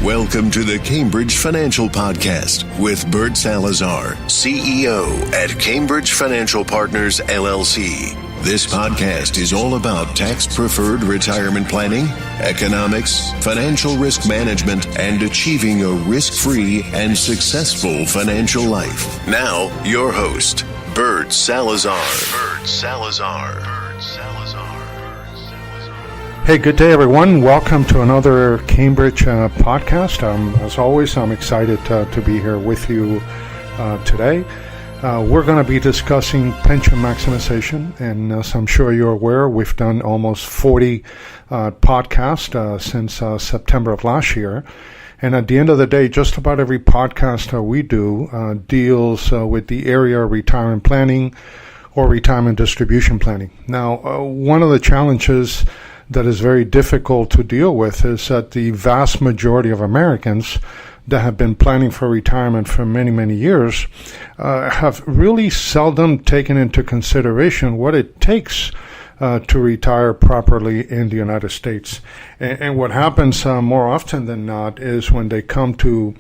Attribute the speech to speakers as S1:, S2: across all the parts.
S1: Welcome to the Cambridge Financial Podcast with Bert Salazar, CEO at Cambridge Financial Partners, LLC. This podcast is all about tax-preferred retirement planning, economics, financial risk management, and achieving a risk-free and successful financial life. Now, your host, Bert Salazar.
S2: Hey, good day, everyone. Welcome to another Cambridge podcast. As always, I'm excited to be here with you today. We're going to be discussing pension maximization, and as I'm sure you're aware, we've done almost 40 podcasts since September of last year. And at the end of the day, just about every podcast we do deals with the area of retirement planning or retirement distribution planning. Now, one of the challenges that is very difficult to deal with is that the vast majority of Americans that have been planning for retirement for many, many years have really seldom taken into consideration what it takes to retire properly in the United States. And what happens more often than not is when they come to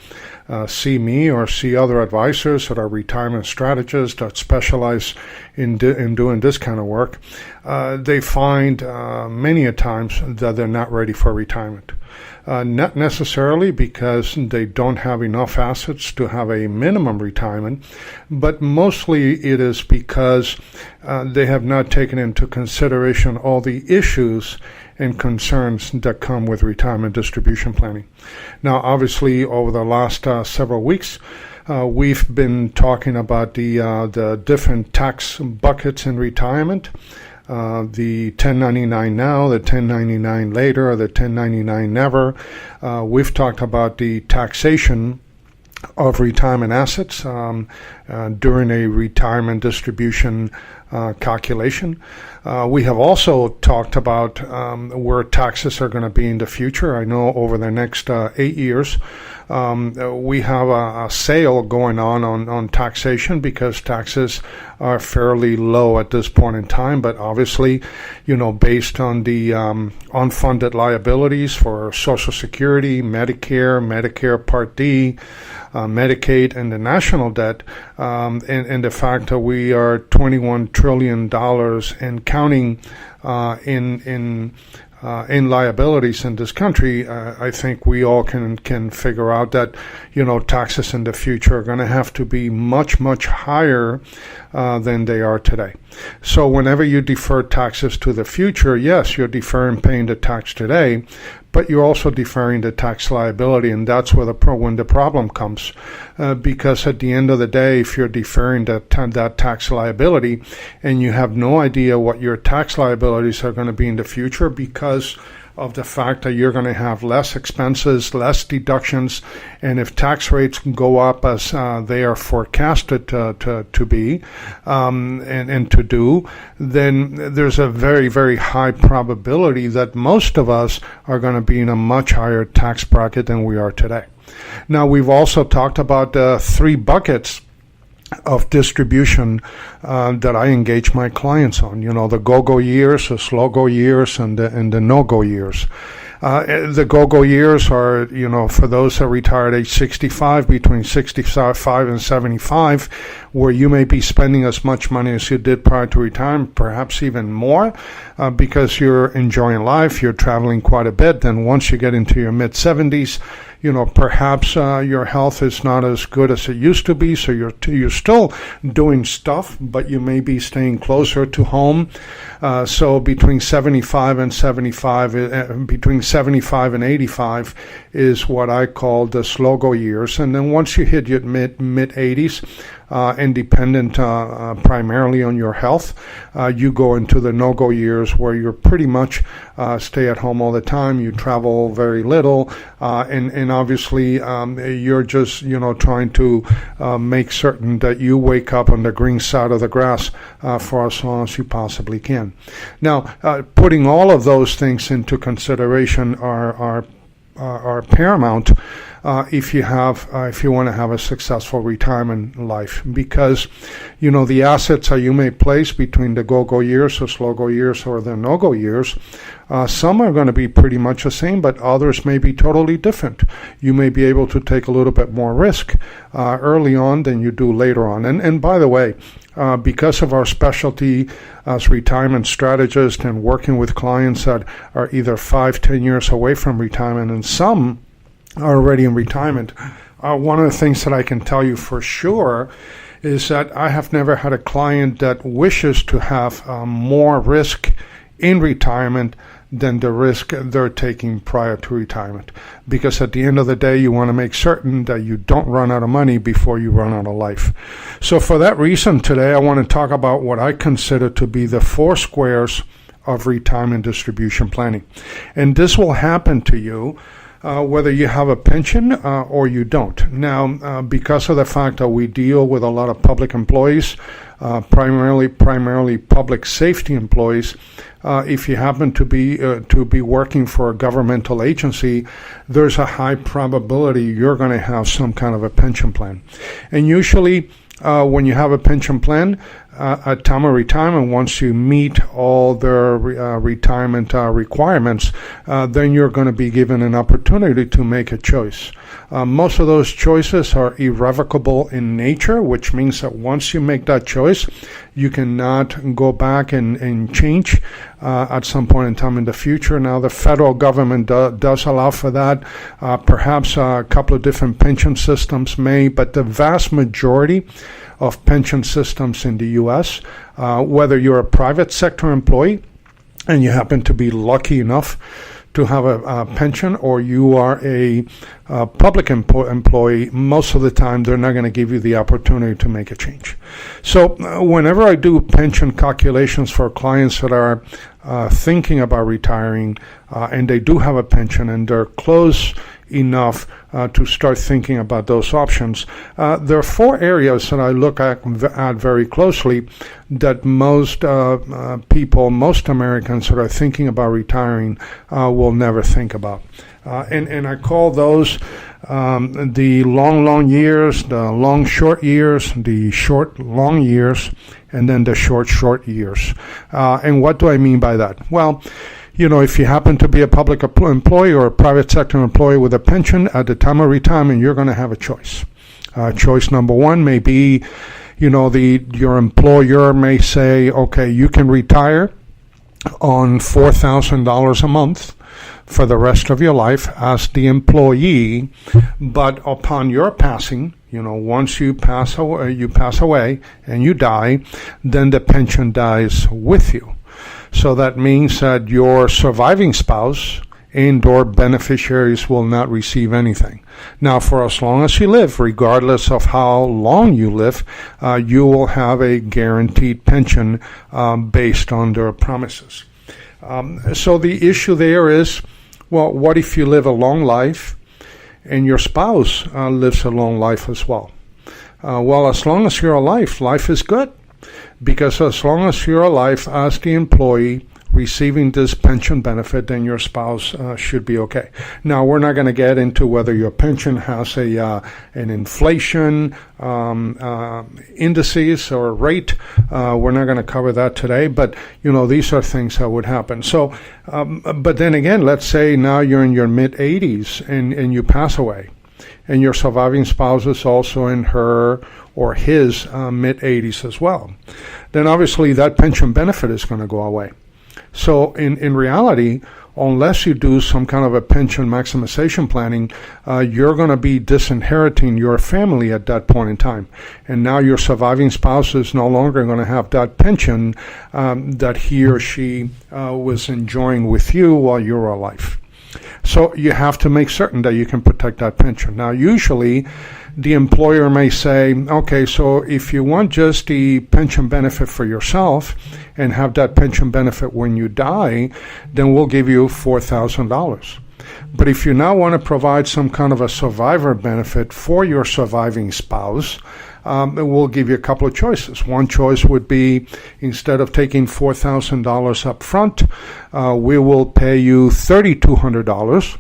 S2: see me or see other advisors that are retirement strategists that specialize in doing this kind of work, they find many a times that they're not ready for retirement. Not necessarily because they don't have enough assets to have a minimum retirement, but mostly it is because they have not taken into consideration all the issues and concerns that come with retirement distribution planning. Now, obviously, over the last several weeks, we've been talking about the different tax buckets in retirement. The 1099 now, the 1099 later, the 1099 never. We've talked about the taxation of retirement assets during a retirement distribution calculation. We have also talked about where taxes are going to be in the future. I know over the next 8 years, we have a sale going on taxation because taxes are fairly low at this point in time. But obviously, based on the unfunded liabilities for Social Security, Medicare Part D, Medicaid, and the national debt, and the fact that we are $21 trillion and counting in liabilities in this country, I think we all can figure out that taxes in the future are going to have to be much higher than they are today. So whenever you defer taxes to the future, yes, you're deferring paying the tax today, but you're also deferring the tax liability, and that's where when the problem comes. Because at the end of the day, if you're deferring that tax liability and you have no idea what your tax liabilities are going to be in the future because of the fact that you're going to have less expenses, less deductions, and if tax rates go up as they are forecasted to be and to do, then there's a very, very high probability that most of us are going to be in a much higher tax bracket than we are today. Now, we've also talked about the three buckets of distribution that I engage my clients on. The go-go years, the slow-go years, and the no-go years. The go-go years are, for those that retired at age 65, between 65 and 75, where you may be spending as much money as you did prior to retirement, perhaps even more, because you're enjoying life, you're traveling quite a bit. Then once you get into your mid-70s, perhaps your health is not as good as it used to be, so you're still doing stuff, but you may be staying closer to home. So between 75 and 85 is what I call the slow-go years. And then once you hit your mid-80s, and dependent primarily on your health, you go into the no-go years where you're pretty much stay at home all the time, you travel very little, and obviously you're just trying to make certain that you wake up on the green side of the grass for as long as you possibly can. Now, putting all of those things into consideration are paramount. if you want to have a successful retirement life, because the assets that you may place between the go-go years, the slow-go years, or the no-go years, some are going to be pretty much the same, but others may be totally different. You may be able to take a little bit more risk early on than you do later on. And by the way, because of our specialty as retirement strategists and working with clients that are either 5-10 years away from retirement, and some are already in retirement, one of the things that I can tell you for sure is that I have never had a client that wishes to have more risk in retirement than the risk they're taking prior to retirement. Because at the end of the day, you want to make certain that you don't run out of money before you run out of life. So for that reason, today I want to talk about what I consider to be the 4 squares of retirement distribution planning. And this will happen to you whether you have a pension or you don't. Now, because of the fact that we deal with a lot of public employees, primarily public safety employees, if you happen to be working for a governmental agency, there's a high probability you're going to have some kind of a pension plan. And usually, when you have a pension plan, at time of retirement, once you meet all the retirement requirements, then you're going to be given an opportunity to make a choice. Most of those choices are irrevocable in nature, which means that once you make that choice, you cannot go back and change at some point in time in the future. Now, the federal government does allow for that. Perhaps a couple of different pension systems may, but the vast majority of pension systems in the U.S., whether you're a private sector employee and you happen to be lucky enough to have a pension, or you are a public employee, most of the time they're not going to give you the opportunity to make a change. So whenever I do pension calculations for clients that are thinking about retiring and they do have a pension and they're close enough to start thinking about those options, there are 4 areas that I look at very closely that most people, most Americans that are thinking about retiring will never think about. And I call those the long years, the long short years, the short long years, and then the short years. And what do I mean by that? Well, if you happen to be a public employee or a private sector employee with a pension, at the time of retirement, you're going to have a choice. Choice number 1 may be, your employer may say, okay, you can retire on $4,000 a month for the rest of your life as the employee, but upon your passing, once you pass away and you die, then the pension dies with you. So that means that your surviving spouse and/or beneficiaries will not receive anything. Now, for as long as you live, regardless of how long you live, you will have a guaranteed pension based on their promises. So the issue there is, well, what if you live a long life and your spouse lives a long life as well? Well, as long as you're alive, life is good. Because as long as you're alive as the employee receiving this pension benefit, then your spouse should be okay. Now, we're not going to get into whether your pension has an inflation indices or rate. We're not going to cover that today, but these are things that would happen. So, but then again, let's say now you're in your mid-80s and you pass away, and your surviving spouse is also in her or his mid-80s as well, then obviously that pension benefit is going to go away. So in reality, unless you do some kind of a pension maximization planning, you're going to be disinheriting your family at that point in time. And now your surviving spouse is no longer going to have that pension that he or she was enjoying with you while you were alive. So you have to make certain that you can protect that pension. Now, usually, the employer may say, okay, so if you want just the pension benefit for yourself and have that pension benefit when you die, then we'll give you $4,000. But if you now want to provide some kind of a survivor benefit for your surviving spouse, we'll give you a couple of choices. One choice would be, instead of taking $4,000 up front, we will pay you $3,200.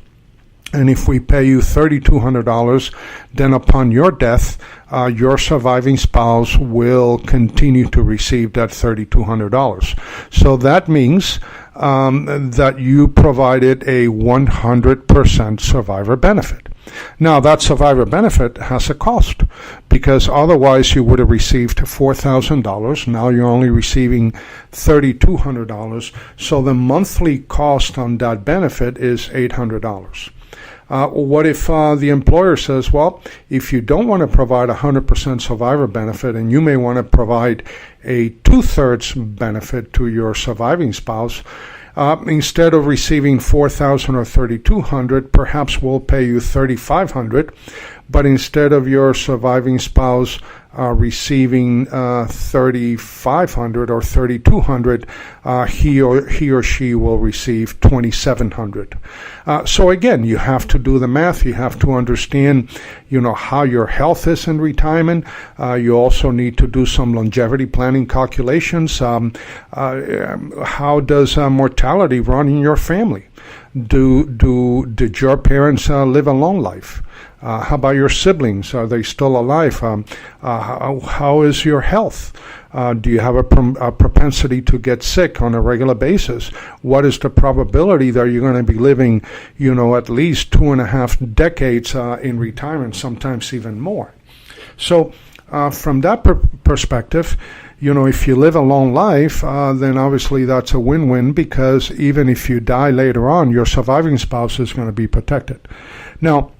S2: And if we pay you $3,200, then upon your death, your surviving spouse will continue to receive that $3,200. So that means that you provided a 100% survivor benefit. Now, that survivor benefit has a cost, because otherwise you would have received $4,000. Now you're only receiving $3,200. So the monthly cost on that benefit is $800. What if the employer says, well, if you don't want to provide 100% survivor benefit and you may want to provide a 2/3 benefit to your surviving spouse, instead of receiving $4,000 or $3,200, perhaps we'll pay you $3,500, but instead of your surviving spouse receiving $3,500 or $3,200, he or she will receive $2,700. So again, you have to do the math. You have to understand, how your health is in retirement. You also need to do some longevity planning calculations. How does mortality run in your family? Did your parents live a long life? How about your siblings? Are they still alive? How is your health? Do you have a propensity to get sick on a regular basis? What is the probability that you're going to be living, at least 2.5 decades in retirement, sometimes even more? So from that perspective, if you live a long life, then obviously that's a win-win, because even if you die later on, your surviving spouse is going to be protected. Now,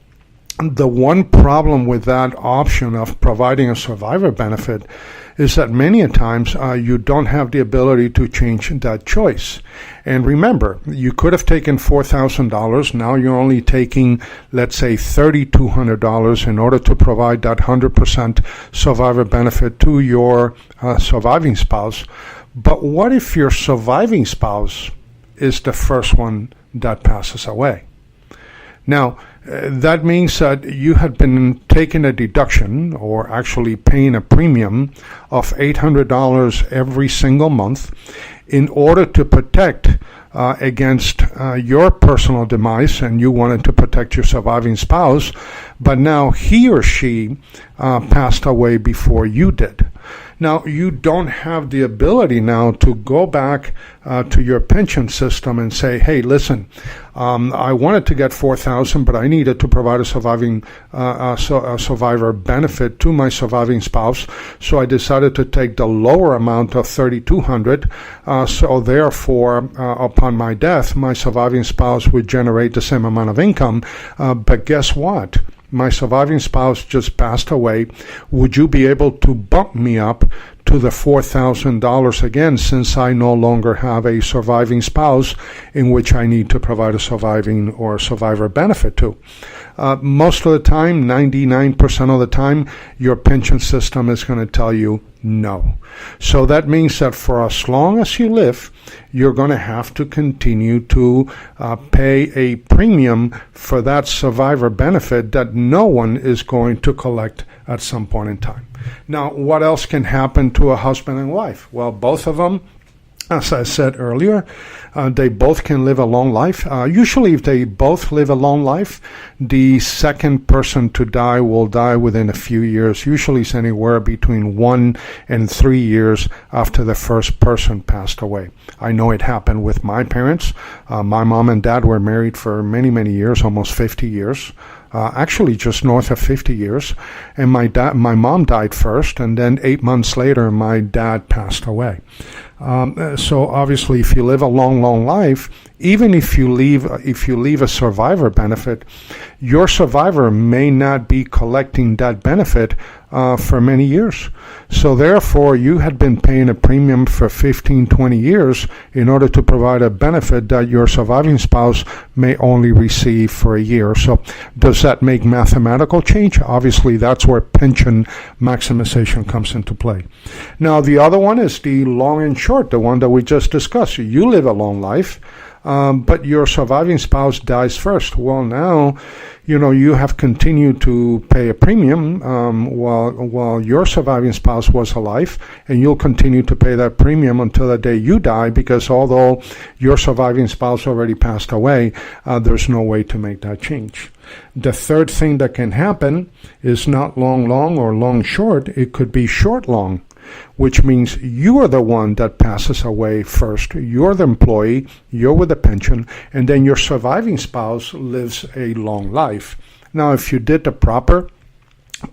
S2: the one problem with that option of providing a survivor benefit is that many a times you don't have the ability to change that choice. And remember, you could have taken $4,000. Now you're only taking, let's say, $3,200 in order to provide that 100% survivor benefit to your surviving spouse. But what if your surviving spouse is the first one that passes away? Now, that means that you had been taking a deduction, or actually paying a premium of $800 every single month in order to protect against your personal demise, and you wanted to protect your surviving spouse, but now he or she passed away before you did. Now, you don't have the ability now to go back to your pension system and say, hey, listen, I wanted to get $4,000, but I needed to provide a survivor benefit to my surviving spouse, so I decided to take the lower amount of $3,200. So therefore, upon my death, my surviving spouse would generate the same amount of income. But guess what? My surviving spouse just passed away. Would you be able to bump me up to the $4,000 again, since I no longer have a surviving spouse in which I need to provide a surviving or survivor benefit to? Most of the time, 99% of the time, your pension system is going to tell you no. So that means that for as long as you live, you're going to have to continue to pay a premium for that survivor benefit that no one is going to collect at some point in time. Now, what else can happen to a husband and wife? Well, both of them, as I said earlier, they both can live a long life. Usually, if they both live a long life, the second person to die will die within a few years. Usually, it's anywhere between 1 and 3 years after the first person passed away. I know it happened with my parents. My mom and dad were married for many, many years, almost 50 years. Actually just north of 50 years. And my mom died first, and then 8 months later, my dad passed away. So obviously, if you live a long, long life, even if you leave a survivor benefit, your survivor may not be collecting that benefit for many years. So therefore, you had been paying a premium for 15, 20 years in order to provide a benefit that your surviving spouse may only receive for a year. So does that make mathematical change? Obviously, that's where pension maximization comes into play. Now, the other one is the long and short, the one that we just discussed. You live a long life. but your surviving spouse dies first. Well, now, you have continued to pay a premium while your surviving spouse was alive, and you'll continue to pay that premium until the day you die, because although your surviving spouse already passed away, there's no way to make that change. The third thing that can happen is not long or long short. It could be short long, which means you are the one that passes away first. You're the employee, you're with the pension, and then your surviving spouse lives a long life. Now, if you did the proper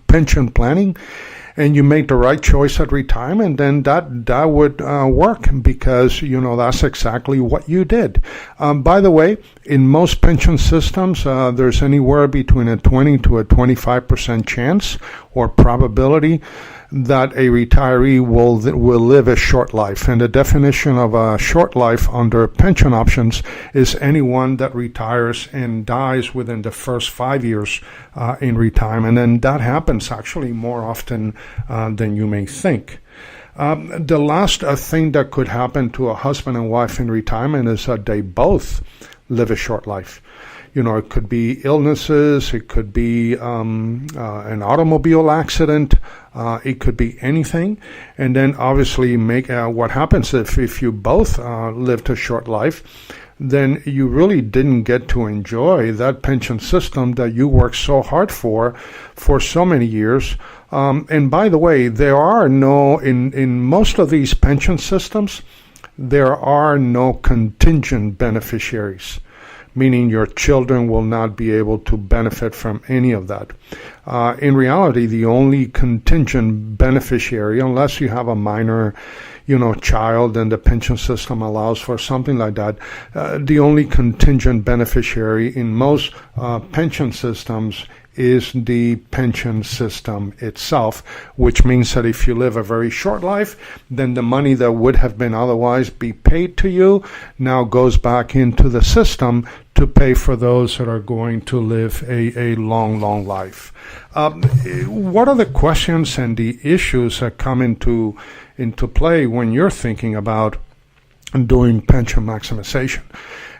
S2: pension planning and you make the right choice at retirement, then that would work, because that's exactly what you did. By the way, in most pension systems, there's anywhere between a 20 to a 25% chance or probability that a retiree will live a short life. And the definition of a short life under pension options is anyone that retires and dies within the first 5 years in retirement. And that happens actually more often than you may think. The last thing that could happen to a husband and wife in retirement is that they both live a short life. It could be illnesses, it could be an automobile accident, it could be anything. And then obviously what happens if you both lived a short life, then you really didn't get to enjoy that pension system that you worked so hard for so many years. And by the way, there are in most of these pension systems, there are no contingent beneficiaries, meaning your children will not be able to benefit from any of that. In reality, the only contingent beneficiary, unless you have a minor, child and the pension system allows for something like that, the only contingent beneficiary in most pension systems is the pension system itself, which means that if you live a very short life, then the money that would have been otherwise be paid to you now goes back into the system to pay for those that are going to live a long life. What are the questions and the issues that come into play when you're thinking about doing pension maximization?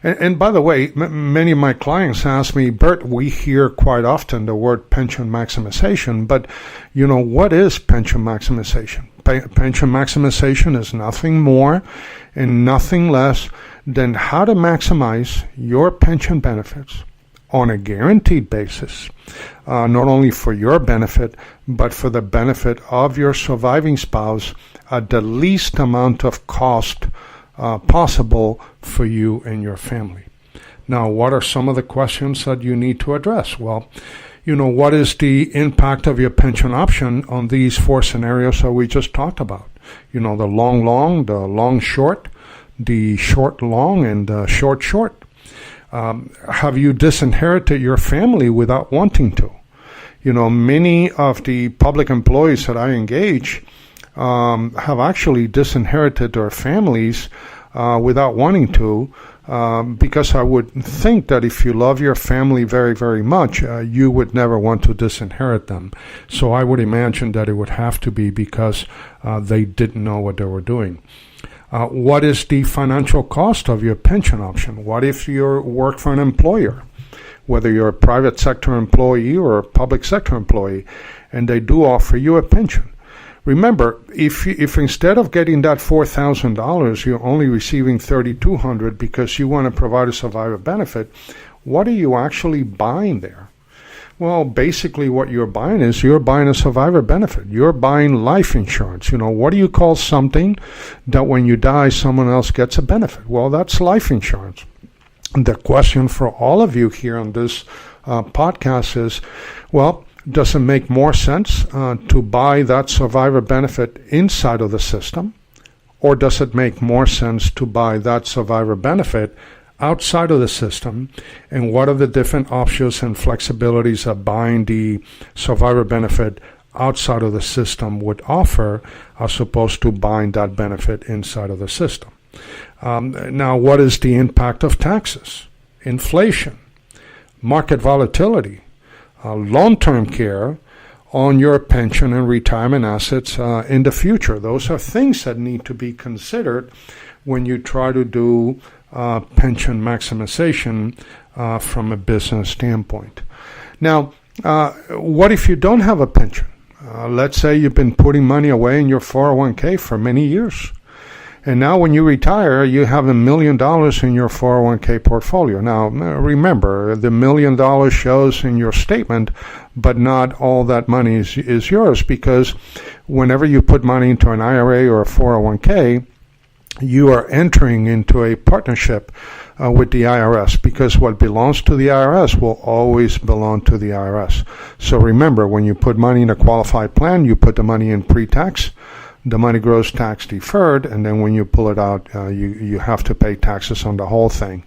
S2: And by the way, many of my clients ask me, Bert, we hear quite often the word pension maximization, but what is pension maximization? Pension maximization is nothing more and nothing less than how to maximize your pension benefits on a guaranteed basis, not only for your benefit, but for the benefit of your surviving spouse at the least amount of cost possible for you and your family. Now, what are some of the questions that you need to address? Well, what is the impact of your pension option on these four scenarios that we just talked about? The long, the long short, the short long, and the short short. Have you disinherited your family without wanting to? Many of the public employees that I engage have actually disinherited their families without wanting to, because I would think that if you love your family very, very much, you would never want to disinherit them. So I would imagine that it would have to be because they didn't know what they were doing. What is the financial cost of your pension option? What if you work for an employer, whether you're a private sector employee or a public sector employee, and they do offer you a pension? Remember, if instead of getting that $4,000, you're only receiving $3,200 because you want to provide a survivor benefit, what are you actually buying there? Well, basically what you're buying is you're buying a survivor benefit. You're buying life insurance. What do you call something that when you die, someone else gets a benefit? Well, that's life insurance. The question for all of you here on this podcast is, well, does it make more sense to buy that survivor benefit inside of the system, or does it make more sense to buy that survivor benefit outside of the system? And what are the different options and flexibilities that buying the survivor benefit outside of the system would offer as opposed to buying that benefit inside of the system? Now, what is the impact of taxes, inflation, market volatility, long-term care, on your pension and retirement assets in the future. Those are things that need to be considered when you try to do pension maximization from a business standpoint. Now, what if you don't have a pension? Let's say you've been putting money away in your 401k for many years. And now when you retire, you have $1 million in your 401k portfolio. Now, remember, the $1 million shows in your statement, but not all that money is yours, because whenever you put money into an IRA or a 401k, you are entering into a partnership with the IRS, because what belongs to the IRS will always belong to the IRS. So remember, when you put money in a qualified plan, you put the money in pre-tax. The money grows tax deferred, and then when you pull it out, you have to pay taxes on the whole thing.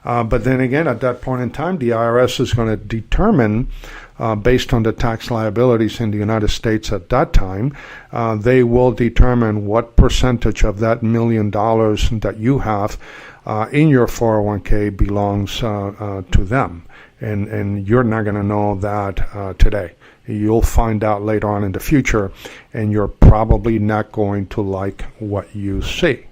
S2: But then again, at that point in time, the IRS is going to determine, based on the tax liabilities in the United States at that time, they will determine what percentage of that $1 million that you have in your 401k belongs to them. And you're not going to know that today. You'll find out later on in the future, and you're probably not going to like what you see.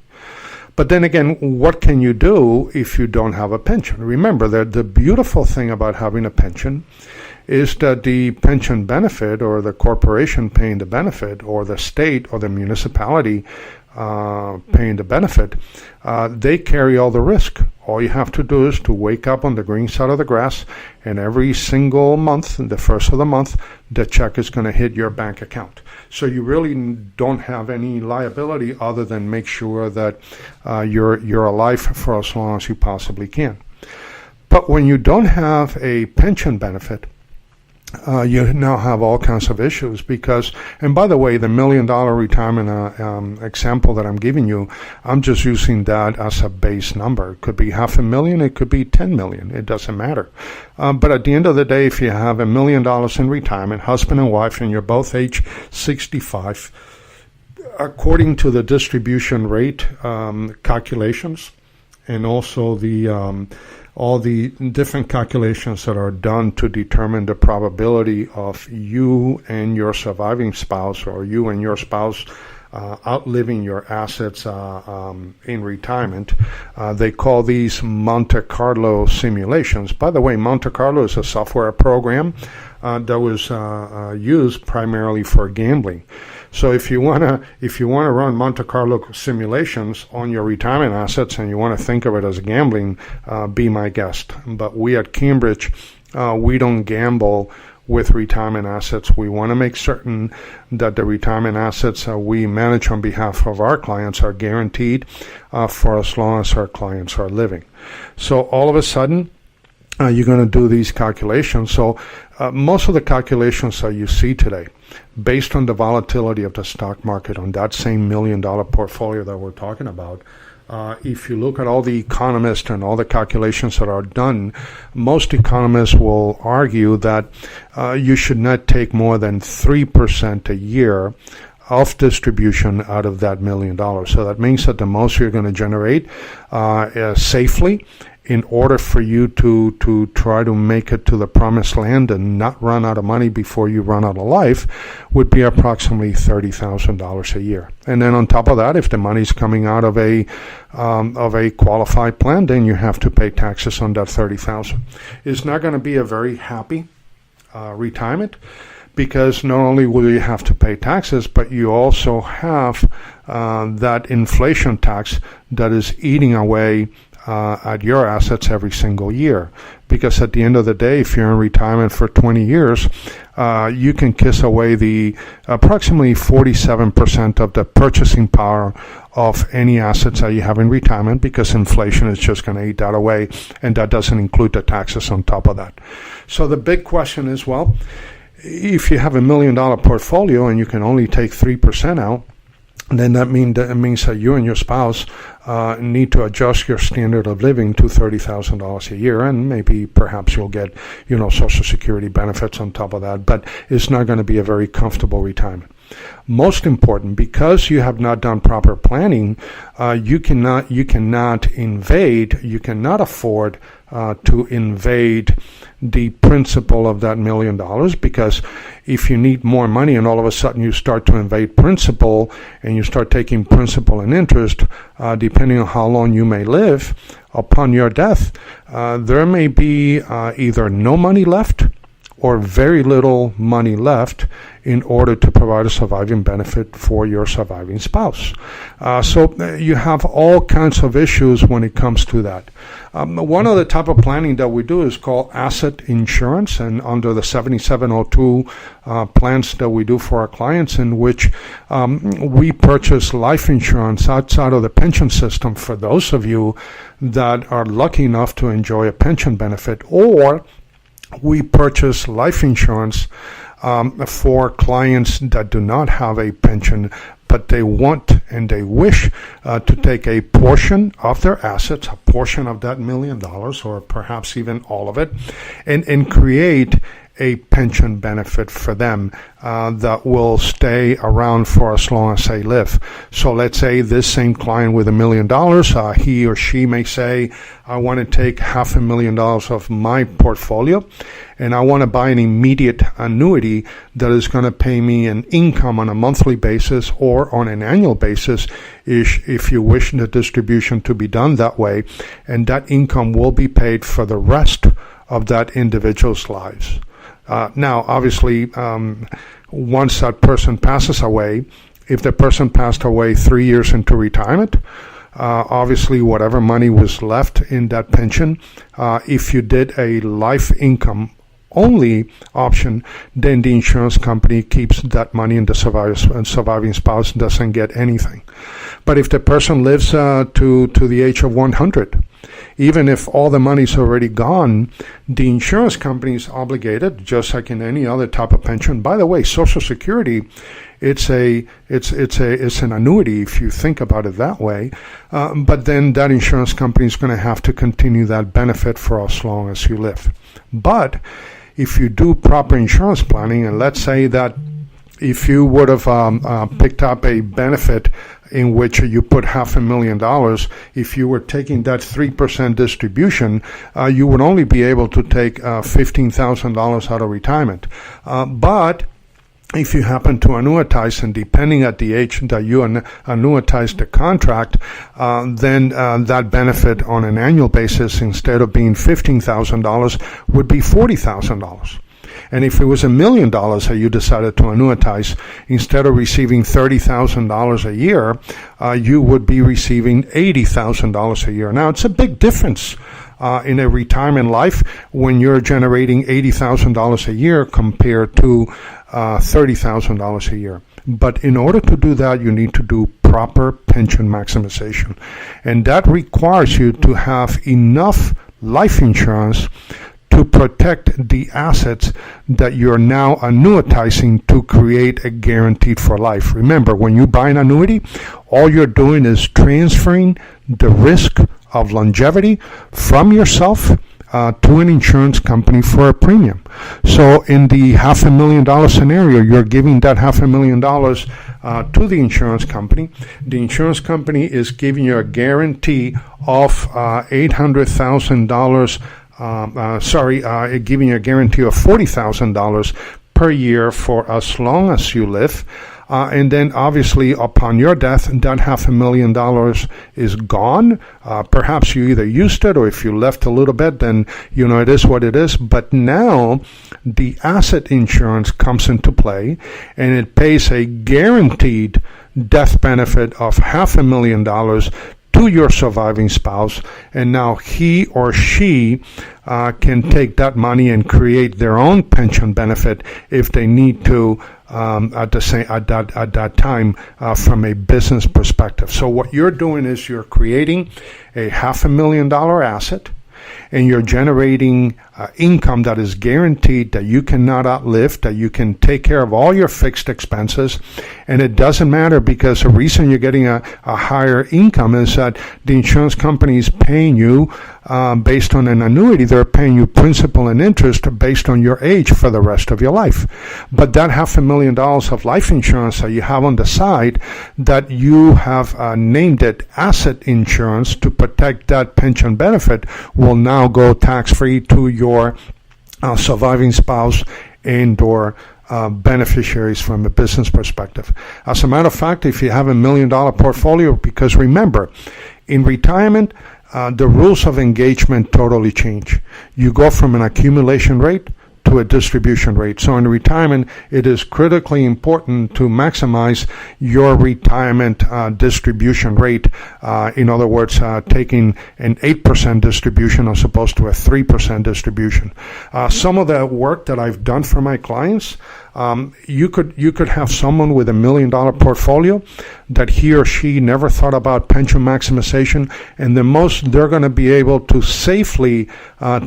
S2: But then again, what can you do if you don't have a pension? Remember that the beautiful thing about having a pension is that the pension benefit, or the corporation paying the benefit, or the state or the municipality paying the benefit, they carry all the risk. All you have to do is to wake up on the green side of the grass, and every single month, the first of the month, the check is going to hit your bank account. So you really don't have any liability other than make sure that you're alive for as long as you possibly can. But when you don't have a pension benefit, you now have all kinds of issues, because, and by the way, the $1 million retirement example that I'm giving you, I'm just using that as a base number. It could be $500,000, it could be $10 million, it doesn't matter. But at the end of the day, if you have $1 million in retirement, husband and wife, and you're both age 65, according to the distribution rate calculations, and also the all the different calculations that are done to determine the probability of you and your surviving spouse, or you and your spouse outliving your assets in retirement. They call these Monte Carlo simulations. By the way, Monte Carlo is a software program that was used primarily for gambling. So if you wanna run Monte Carlo simulations on your retirement assets, and you want to think of it as gambling, be my guest. But we at Cambridge, we don't gamble with retirement assets. We want to make certain that the retirement assets we manage on behalf of our clients are guaranteed for as long as our clients are living. So all of a sudden, you're going to do these calculations. So most of the calculations that you see today, based on the volatility of the stock market on that same $1 million portfolio that we're talking about, if you look at all the economists and all the calculations that are done, most economists will argue that you should not take more than 3% a year of distribution out of that $1 million. So that means that the most you're going to generate safely, in order for you to try to make it to the promised land and not run out of money before you run out of life, would be approximately $30,000 a year. And then on top of that, if the money's coming out of a qualified plan, then you have to pay taxes on that $30,000. It's not going to be a very happy retirement, because not only will you have to pay taxes, but you also have that inflation tax that is eating away at your assets every single year. Because at the end of the day, if you're in retirement for 20 years, you can kiss away the approximately 47% of the purchasing power of any assets that you have in retirement, because inflation is just going to eat that away, and that doesn't include the taxes on top of that. So the big question is, well, if you have $1 million portfolio and you can only take 3% out, then that means that you and your spouse need to adjust your standard of living to $30,000 a year, and maybe perhaps you'll get, Social Security benefits on top of that, but it's not going to be a very comfortable retirement. Most important, because you have not done proper planning, you cannot afford to invade the principal of that $1 million, because if you need more money and all of a sudden you start to invade principal and you start taking principal and interest, depending on how long you may live, upon your death, there may be either no money left or very little money left in order to provide a surviving benefit for your surviving spouse. So you have all kinds of issues when it comes to that. One of the type of planning that we do is called asset insurance, and under the 7702 plans that we do for our clients, in which we purchase life insurance outside of the pension system for those of you that are lucky enough to enjoy a pension benefit, or we purchase life insurance for clients that do not have a pension, but they want and they wish to take a portion of their assets, a portion of that $1 million, or perhaps even all of it, and create a pension benefit for them that will stay around for as long as they live. So let's say this same client with $1 million, he or she may say, I want to take $500,000 of my portfolio and I want to buy an immediate annuity that is going to pay me an income on a monthly basis or on an annual basis, if you wish the distribution to be done that way, and that income will be paid for the rest of that individual's lives. Now, obviously, once that person passes away, if the person passed away 3 years into retirement, obviously whatever money was left in that pension, if you did a life income only option, then the insurance company keeps that money and the surviving spouse doesn't get anything. But if the person lives to the age of 100, even if all the money's already gone, the insurance company is obligated, just like in any other type of pension. By the way, Social Security, it's an annuity if you think about it that way. But then that insurance company is going to have to continue that benefit for as long as you live. But if you do proper insurance planning, and let's say that if you would have picked up a benefit in which you put $500,000, if you were taking that 3% distribution, you would only be able to take $15,000 out of retirement. But if you happen to annuitize, and depending at the age that you annuitize the contract, then that benefit on an annual basis, instead of being $15,000, would be $40,000. And if it was $1 million that you decided to annuitize, instead of receiving $30,000 a year, you would be receiving $80,000 a year. Now, it's a big difference in a retirement life when you're generating $80,000 a year compared to $30,000 a year. But in order to do that, you need to do proper pension maximization. And that requires you to have enough life insurance to protect the assets that you're now annuitizing to create a guaranteed for life. Remember, when you buy an annuity, all you're doing is transferring the risk of longevity from yourself to an insurance company for a premium. So in the $500,000 scenario, you're giving that $500,000 to the insurance company. The insurance company is giving you a guarantee of $800,000. Giving you a guarantee of $40,000 per year for as long as you live. And then obviously upon your death, that $500,000 is gone. Perhaps you either used it, or if you left a little bit, then it is what it is. But now the asset insurance comes into play, and it pays a guaranteed death benefit of $500,000 to your surviving spouse, and now he or she can take that money and create their own pension benefit if they need to at that time from a business perspective. So what you're doing is you're creating a $500,000 asset, and you're generating income that is guaranteed, that you cannot outlive, that you can take care of all your fixed expenses. And it doesn't matter, because the reason you're getting a higher income is that the insurance company is paying you based on an annuity. They're paying you principal and interest based on your age for the rest of your life. But that $500,000 of life insurance that you have on the side, that you have named it asset insurance to protect that pension benefit, will now go tax-free to your surviving spouse and or beneficiaries from a business perspective. As a matter of fact, if you have $1 million portfolio, because remember, in retirement, the rules of engagement totally change. You go from an accumulation rate to a distribution rate. So in retirement, it is critically important to maximize your retirement distribution rate. In other words, taking an 8% distribution as opposed to a 3% distribution. Some of the work that I've done for my clients, you could have someone with $1 million portfolio that he or she never thought about pension maximization, and the most they're going to be able to safely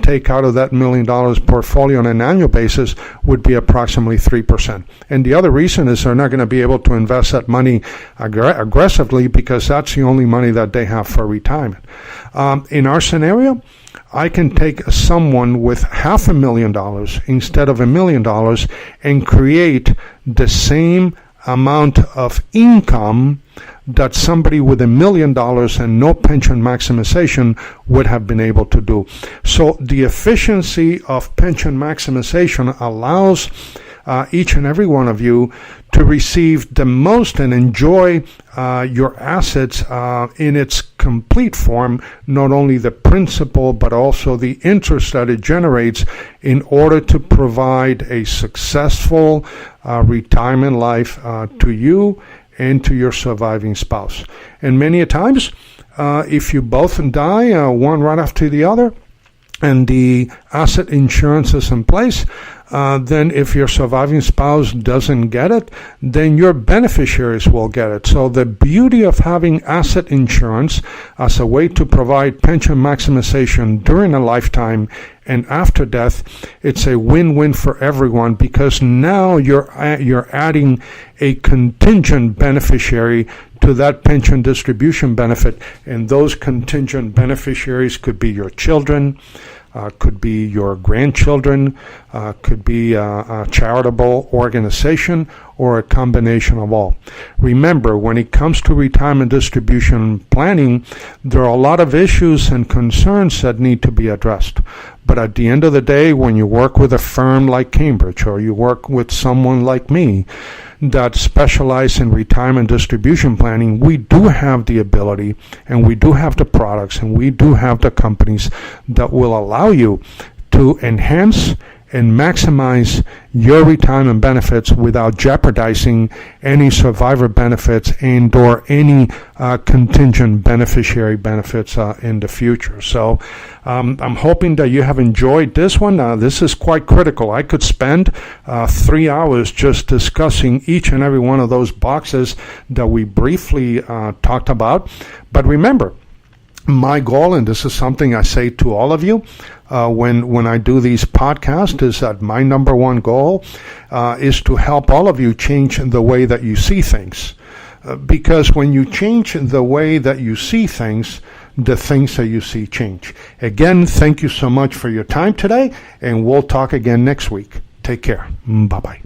S2: take out of that $1 million portfolio on an annual basis would be approximately 3%. And the other reason is they're not going to be able to invest that money aggressively, because that's the only money that they have for retirement. In our scenario, I can take someone with $500,000 instead of $1 million and create the same amount of income that somebody with $1 million and no pension maximization would have been able to do. So the efficiency of pension maximization allows each and every one of you to receive the most and enjoy your assets in its complete form, not only the principal but also the interest that it generates, in order to provide a successful retirement life to you and to your surviving spouse. And many a times, if you both die, one right after the other, and the asset insurance is in place, then if your surviving spouse doesn't get it, then your beneficiaries will get it. So the beauty of having asset insurance as a way to provide pension maximization during a lifetime and after death, it's a win-win for everyone, because now you're adding a contingent beneficiary to that pension distribution benefit, and those contingent beneficiaries could be your children, could be your grandchildren, could be a charitable organization, or a combination of all. Remember, when it comes to retirement distribution planning, there are a lot of issues and concerns that need to be addressed. But at the end of the day, when you work with a firm like Cambridge, or you work with someone like me that specialize in retirement distribution planning, we do have the ability, and we do have the products, and we do have the companies that will allow you to enhance and maximize your retirement benefits without jeopardizing any survivor benefits and or any contingent beneficiary benefits in the future. So I'm hoping that you have enjoyed this one. This is quite critical. I could spend 3 hours just discussing each and every one of those boxes that we briefly talked about. But remember, my goal, and this is something I say to all of you when I do these podcasts, is that my number one goal is to help all of you change the way that you see things. Because when you change the way that you see things, the things that you see change. Again, thank you so much for your time today, and we'll talk again next week. Take care. Bye-bye.